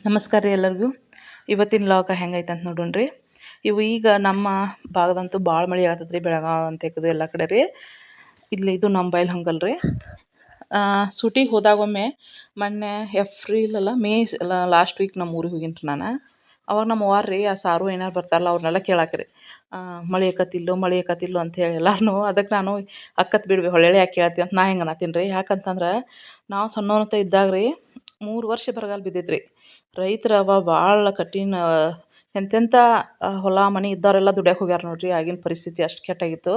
ನಮಸ್ಕಾರ ರೀ ಎಲ್ಲರಿಗೂ. ಇವತ್ತಿನ ಲಾಗ ಹೆಂಗೈತೆ ಅಂತ ನೋಡೋಣ್ರಿ. ಈಗ ನಮ್ಮ ಭಾಗದಂತೂ ಭಾಳ ಮಳೆ ಆಗ್ತದೆ ರೀ, ಬೆಳಗಾವಿ ಅಂತ ತೆಗೆದು ಎಲ್ಲ ಕಡೆ ರೀ. ಇಲ್ಲಿ ಇದು ನಮ್ಮ ಬಯಲು ಹಂಗಲ್ ರೀ. ಸೂಟಿಗೆ ಹೋದಾಗೊಮ್ಮೆ ಮೊನ್ನೆ ಏಪ್ರಿಲ್ ಅಲ್ಲ ಮೇ ಲಾಸ್ಟ್ ವೀಕ್ ನಮ್ಮ ಊರಿಗೆ ಹೋಗೀನಿ ರೀ ನಾನು. ಅವಾಗ ನಮ್ಮ ಅವ್ವಾರು ರೀ ಆ ಸಾರು ಏನಾರು ಬರ್ತಾರಲ್ಲ ಅವ್ರನ್ನೆಲ್ಲ ಕೇಳಾಕ್ರಿ, ಮಳೆ ಆಕತಿಲ್ಲೋ ಅಂತ ಹೇಳಿ ಎಲ್ಲಾರು. ಅದಕ್ಕೆ ನಾನು ಅಕ್ಕತ್ ಬಿಡ್ವಿ ಹೊಳ್ಳೆಳ್ಳಿ ಯಾಕೆ ಕೇಳತ್ತಿ ಅಂತ ನಾ ಹೆಂಗೆ ಅನ್ನತ್ತೀನಿ ರೀ. ಯಾಕಂತಂದ್ರೆ ನಾವು ಸಣ್ಣವನಂತ ಇದ್ದಾಗ ರೀ 3 ವರ್ಷ ಬರಗಾಲ ಬಿದ್ದಿತ್ತು ರೀ. ರೈತರ ಭಾಳ ಕಠಿಣ, ಎಂತೆಂಥ ಹೊಲ ಮನೆ ಇದ್ದವರೆಲ್ಲ ದುಡ್ಯಕ್ಕೆ ಹೋಗ್ಯಾರ ನೋಡ್ರಿ. ಆಗಿನ ಪರಿಸ್ಥಿತಿ ಅಷ್ಟು ಕೆಟ್ಟಾಗಿತ್ತು.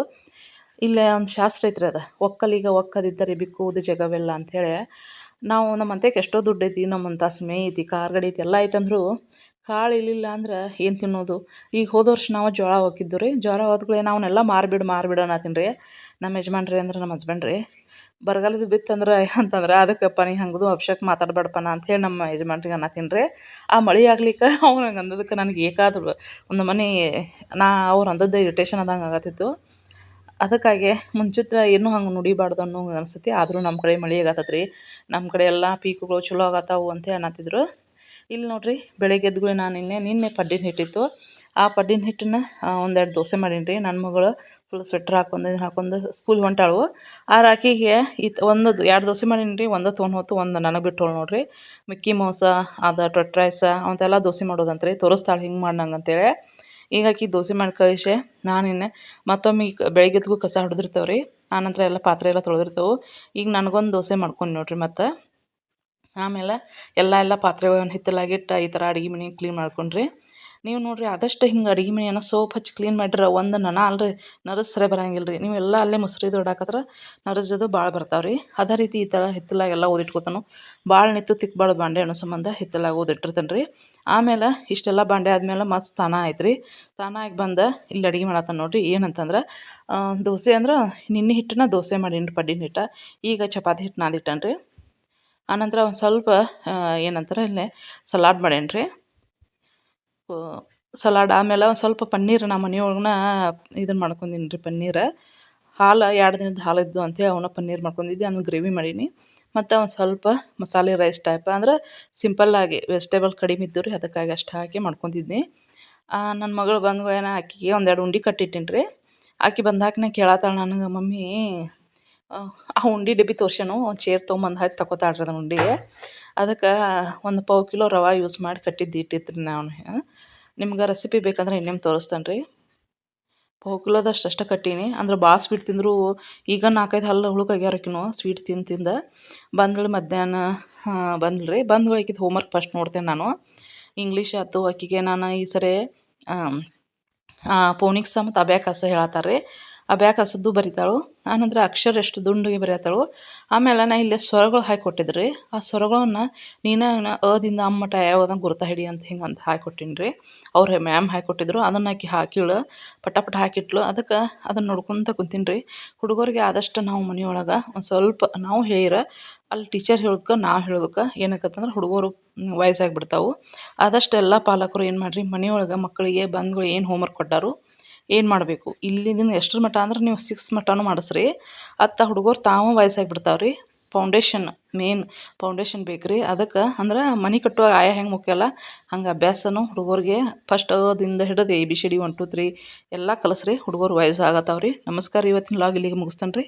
ಇಲ್ಲೇ ಒಂದು ಶಾಸ್ತ್ರ ಐತ್ರಿ, ಅದು ಒಕ್ಕಲಿಗ ಒಕ್ಕದಿದ್ದರೆ ಬಿಕ್ಕುವುದು ಜಗವೆಲ್ಲ ಅಂಥೇಳಿ. ನಾವು ನಮ್ಮಂತಕ್ಕೆ ಎಷ್ಟೋ ದುಡ್ಡು ಐತಿ, ನಮ್ಮಂತ ಸ್ಮೇ ಐತಿ, ಕಾರ್ ಗಾಡಿ ಐತಿ, ಎಲ್ಲ ಐತಂದ್ರು ಕಾಳು ಇಲ್ಲಿಲ್ಲ ಅಂದ್ರೆ ಏನು ತಿನ್ನೋದು. ಈಗ ಹೋದ ವರ್ಷ ನಾವು ಜೋಳ ಹೋಗಿದ್ದು ರೀ. ಜೋಳ ಹೋದ್ಗಳೇ ನಾವನ್ನೆಲ್ಲ ಮಾರಿಬಿಡು ಅನ್ನತ್ತೀನಿ ರೀ ನಮ್ಮ ಯಜಮಾನ್ರಿ, ಅಂದ್ರೆ ನಮ್ಮ ಹಸ್ಬೆಂಡ್ ರೀ. ಬರಗಾಲದ ಬಿತ್ತಂದ್ರೆ ಅಂತಂದ್ರೆ ಅದಕ್ಕಪ್ಪ ನೀ ಹಂಗದು ಅಪ್ಶಕ್ ಮಾತಾಡ್ಬೇಡಪ್ಪ ಅಂತ ಹೇಳಿ ನಮ್ಮ ಯಜಮಾನ್ರಿಗೆ ಅನ್ನತ್ತೀನಿ ರೀ. ಆ ಮಳೆ ಆಗ್ಲಿಕ್ಕೆ ಅವ್ರು ಹಂಗೆ ಅಂದದಕ್ಕೆ ನನಗೆ ಏಕಾದ್ರು ಒಂದು ಮನೆ ಅವ್ರು ಅಂದದ್ದು ಇರಿಟೇಷನ್ ಆದಂಗೆ ಆಗತ್ತಿತ್ತು. ಅದಕ್ಕಾಗಿ ಮುಂಚಿತ ಏನೂ ಹಂಗೆ ನುಡಿಬಾರ್ದು ಅನ್ನೋ ಅನಿಸ್ತೈತಿ. ಆದರೂ ನಮ್ಮ ಕಡೆ ಮಳೆ ಆಗತ್ತದ ರೀ. ನಮ್ಮ ಕಡೆ ಎಲ್ಲ ಪೀಕುಗಳು ಚಲೋ ಆಗತ್ತಾವು ಅಂತ ಅನ್ನತ್ತಿದ್ರು. ಇಲ್ಲಿ ನೋಡಿರಿ, ಬೆಳಗ್ಗೆ ಎದ್ದುಗಳೇ ನಾನು ನಿನ್ನೆ ಪಡ್ಡಿನ ಹಿಟ್ಟಿತ್ತು. ಆ ಪಡ್ಡಿನ ಹಿಟ್ಟನ್ನ ಒಂದೆರಡು ದೋಸೆ ಮಾಡೀನಿ ರೀ. ನನ್ನ ಮಗಳು ಫುಲ್ ಸ್ವೆಟ್ರ್ ಹಾಕೊಂಡು ಸ್ಕೂಲ್ಗೆ ಹೊಂಟಾಳು. ಆ ರಾಕಿಗೆ ಒಂದು 2 ದೋಸೆ ಮಾಡೀನಿ ರೀ. ಒಂದು ತೊಗೊಂಡು ಹೋತು, ಒಂದು ನನಗೆ ಬಿಟ್ಟೋಳು ನೋಡಿರಿ. ಮಿಕ್ಕಿ ಮೌಸ ಅದು ಟೊಟ್ರೈಸ ಅವಂತೆಲ್ಲ ದೋಸೆ ಮಾಡೋದಂತ ರೀ. ತೋರಿಸ್ತಾಳೆ ಹಿಂಗೆ ಮಾಡಿ ನಂಗೆ ಅಂತೇಳಿ. ಈಗ ಆಕಿ ದೋಸೆ ಮಾಡಿ ಕಳಿಸೆ ನಾನಿನ್ನೆ ಮತ್ತೊಮ್ಮೆ ಬೆಳಗ್ಗೆ ಎದ್ಗೂ ಕಸ ಹೊಡೆದಿರ್ತೇವೆ ರೀ. ಆನಂತರ ಎಲ್ಲ ಪಾತ್ರೆ ಎಲ್ಲ ತೊಳೆದಿರ್ತೇವೆ. ಈಗ ನನಗೊಂದು ದೋಸೆ ಮಾಡ್ಕೊಂಡು ನೋಡಿರಿ. ಮತ್ತು ಆಮೇಲೆ ಎಲ್ಲ ಪಾತ್ರೆಗಳನ್ನು ಹಿತ್ತಲಾಗಿಟ್ಟು ಈ ಥರ ಅಡುಗೆ ಮನೆ ಕ್ಲೀನ್ ಮಾಡ್ಕೊಂಡ್ರಿ. ನೀವು ನೋಡಿರಿ, ಆದಷ್ಟು ಹಿಂಗೆ ಅಡುಗೆ ಮನೆಯನ್ನು ಸೋಪ್ ಹಚ್ಚಿ ಕ್ಲೀನ್ ಮಾಡಿದ್ರೆ ಒಂದು ನನ ಅಲ್ರಿ ನರಸ್ರೆ ಬರೋಂಗಿಲ್ಲ ರೀ. ನೀವೆಲ್ಲ ಅಲ್ಲೇ ಮುಸ್ರಿ ದೊಡ್ಡಾಕತ್ರ ನರಸೋದು ಭಾಳ ಬರ್ತಾವೆ ರೀ. ಅದೇ ರೀತಿ ಈ ಥರ ಹಿತ್ತಲಾಗೆಲ್ಲ ಓದಿಟ್ಕೋತಾನು. ಭಾಳ ನಿತ್ತು ತಿಕ್ಬಾರ್ದು ಬಾಂಡೆ ಅನ್ನೋ ಸಂಬಂಧ ಹಿತ್ತಲಾಗ ಓದಿಟ್ಟಿರ್ತೇನೆ ರೀ. ಆಮೇಲೆ ಇಷ್ಟೆಲ್ಲ ಬಾಂಡೆ ಆದಮೇಲೆ ಮತ್ತು ಸ್ನಾನ ಆಯ್ತು ರೀ. ಸ್ನಾನ ಆಗಿ ಬಂದು ಇಲ್ಲಿ ಅಡುಗೆ ಮಾಡತ್ತಾನ ನೋಡಿರಿ. ಏನಂತಂದ್ರೆ ದೋಸೆ ಅಂದ್ರೆ ನಿನ್ನೆ ಹಿಟ್ಟನ್ನ ದೋಸೆ ಮಾಡೀನಿ ರೀ, ಪಡ್ಡಿನ ಹಿಟ್ಟು. ಈಗ ಚಪಾತಿ ಹಿಟ್ಟು ನಾದಿಟ್ಟೇನೆ ರೀ. ಆನಂತರ ಒಂದು ಸ್ವಲ್ಪ ಏನಂತಾರೆ ಇಲ್ಲೇ ಸಲಾಡ್ ಮಾಡೇನಿ ರೀ. ಸಲಾಡ್ ಆಮೇಲೆ ಒಂದು ಸ್ವಲ್ಪ ಪನ್ನೀರ್ ನಮ್ಮ ಮನೆಯೊಳಗನ ಇದನ್ನು ಮಾಡ್ಕೊಂಡೀನಿ ರೀ. ಪನ್ನೀರು ಹಾಲು 2 ದಿನದ ಹಾಲಿದ್ದು ಅಂತೇಳಿ ಅವನ್ನ ಪನ್ನೀರ್ ಮಾಡ್ಕೊಂಡಿದ್ದೆ. ಅದನ್ನು ಗ್ರೇವಿ ಮಾಡೀನಿ. ಮತ್ತು ಒಂದು ಸ್ವಲ್ಪ ಮಸಾಲೆ ರೈಸ್ ಟೈಪ್ ಅಂದ್ರೆ ಸಿಂಪಲ್ಲಾಗಿ ವೆಜಿಟೇಬಲ್ ಕಡಿಮೆ ಇದ್ದು ರೀ. ಅದಕ್ಕಾಗಿ ಅಷ್ಟು ಹಾಕಿ ಮಾಡ್ಕೊತಿದ್ನಿ. ನನ್ನ ಮಗಳು ಬಂದ್ಗಳೇನ ಆಕೆಗೆ 1-2 ಉಂಡೆ ಕಟ್ಟಿಟ್ಟೀನಿ ರೀ. ಆಕೆ ಬಂದಾಕನೆ ಕೇಳತ್ತಾಳೆ ನನಗೆ, ಮಮ್ಮಿ ಆ ಉಂಡೆ ಡಬ್ಬಿ ತೋರ್ಸ್ಯಾನು ಒಂದು ಚೇರ್ ತೊಗೊಂಬಂದು ಹಾಕಿ ತಗೋತಾಳ್ರಿ ಅದನ್ನು ಉಂಡೆಗೆ. ಅದಕ್ಕೆ ಒಂದು ಪಾವು ಕಿಲೋ ರವೆ ಯೂಸ್ ಮಾಡಿ ಕಟ್ಟಿದ್ದು ಇಟ್ಟಿತ್ತು ರೀ. ನಾನು ನಿಮ್ಗೆ ರೆಸಿಪಿ ಬೇಕಂದ್ರೆ ಇನ್ನೇನು ತೋರಿಸ್ತೇನೆ ರೀ. ಪಾವು ಕಿಲೋದಷ್ಟು ಅಷ್ಟೇ ಕಟ್ಟೀನಿ. ಅಂದ್ರೆ ಭಾಳ ಸ್ವೀಟ್ ತಿಂದರೂ ಈಗ 4-5 ಹಲ್ಲು ಹುಳುಕಾಗ್ಯಾರಕಿನೂ ಸ್ವೀಟ್ ತಿಂದು ಬಂದಳು. ಮಧ್ಯಾಹ್ನ ಬಂದ್ಳು ರೀ. ಬಂದ್ಗಳು ಆಕಿದು ಹೋಮ್ವರ್ಕ್ ಫಸ್ಟ್ ನೋಡ್ತೇನೆ ನಾನು. ಇಂಗ್ಲೀಷ್ ಆಯ್ತು, ಆಕೆಗೆ ನಾನು ಈ ಸರಿ ಫೋನಿಕ್ಸ್ ಮತ್ತು ಅಬ್ಯಾಕಸ್ ಹೇಳತ್ತಾರೆ ರೀ. ಅಬ್ಯಾಕಸದ್ದು ಬರಿತಾಳು. ಆನಂತರ ಅಕ್ಷರ ಎಷ್ಟು ದುಂಡಿಗೆ ಬರೆಯತ್ತಾಳು. ಆಮೇಲೆ ನಾನು ಇಲ್ಲೇ ಸ್ವರಗಳು ಹಾಕಿ ಕೊಟ್ಟಿದ್ರಿ. ಆ ಸ್ವರಗಳನ್ನು ನೀನು ಅದಿಂದ ಅಮ್ಮಟ ಯಾವುದಂಗೆ ಗುರ್ತ ಹಿಡಿ ಅಂತ ಹಿಂಗೆ ಅಂತ ಹಾಕಿಕೊಟ್ಟೀನಿ ರೀ. ಅವ್ರು ಮ್ಯಾಮ್ ಹಾಕಿಕೊಟ್ಟಿದ್ರು. ಅದನ್ನು ಆಕಿ ಹಾಕಿಳು, ಪಟ ಹಾಕಿಟ್ಲು. ಅದಕ್ಕೆ ಅದನ್ನು ನೋಡ್ಕೊತ ಕುಂತೀನಿ ರೀ. ಹುಡುಗರಿಗೆ ಆದಷ್ಟು ನಾವು ಮನೆಯೊಳಗೆ ಒಂದು ಸ್ವಲ್ಪ ನಾವು ಹೇಳಿರ ಅಲ್ಲಿ ಟೀಚರ್ ಹೇಳೋದಕ್ಕೆ ನಾವು ಹೇಳೋದಕ್ಕೆ ಏನಕ್ಕಂತಂದ್ರೆ ಹುಡುಗರು ವಯಸ್ಸಾಗಿಬಿಡ್ತಾವೆ. ಆದಷ್ಟು ಎಲ್ಲ ಪಾಲಕರು ಏನು ಮಾಡಿರಿ, ಮನೆಯೊಳಗೆ ಮಕ್ಕಳಿಗೆ ಬಂದ್ಗಳು ಏನು ಹೋಮ್ವರ್ಕ್ ಕೊಟ್ಟಾರು, ಏನು ಮಾಡಬೇಕು ಇಲ್ಲಿಂದ ಎಷ್ಟರ ಮಟ್ಟ ಅಂದ್ರೆ ನೀವು 6 ಮಟ್ಟನೂ ಮಾಡಿಸ್ರಿ. ಹುಡುಗರು ತಾವು ವಯಸ್ಸಾಗಿಬಿಡ್ತಾವೆ ರೀ. ಮೇನ್ ಫೌಂಡೇಶನ್ ಬೇಕು ರೀ. ಅದಕ್ಕೆ ಅಂದ್ರೆ ಮನೆ ಕಟ್ಟುವಾಗ ಆಯಾ ಹೆಂಗೆ ಮುಖ್ಯಲ್ಲ ಹಂಗೆ ಅಭ್ಯಾಸನೂ ಹುಡುಗರಿಗೆ ಫಸ್ಟ್ ದಿಂದ ಹಿಡಿದು ABCD 1 2 3 ಎಲ್ಲ ಕಲಿಸ್ರಿ. ಹುಡುಗರು ವಯಸ್ಸಾಗತ್ತಾವೆ ರೀ. ನಮಸ್ಕಾರ. ಇವತ್ತಿನ ಲಾಗ್ ಇಲ್ಲಿಗೆ ಮುಗಿಸ್ತೇನೆ ರೀ.